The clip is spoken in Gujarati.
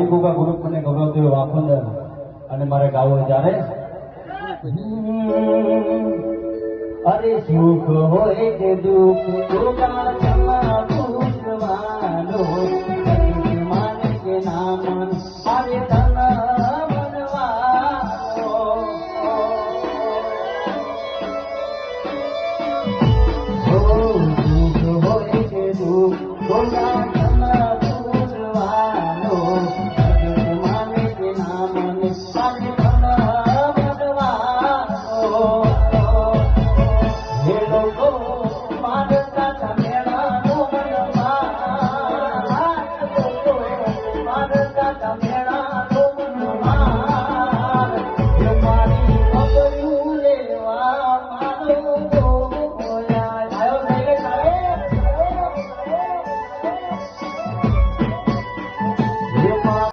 ગુગા ગ્રુપ મને ગૌરવદેવ વાપંદર અને મારે ગાવો જ્યારે અરે સુખ હોય કે દુઃખ ગુગા તમા પૂજવાનો માને કે ના મન અરે તન મનવાનો ઓ સુખ હોય કે દુઃખ ગુગા તમા પૂજવાનો માને કે ના મન અરે તન મનવાનો હે લોકો માનતા તમેળાનો મનમાં લોકો માનતા તમેળા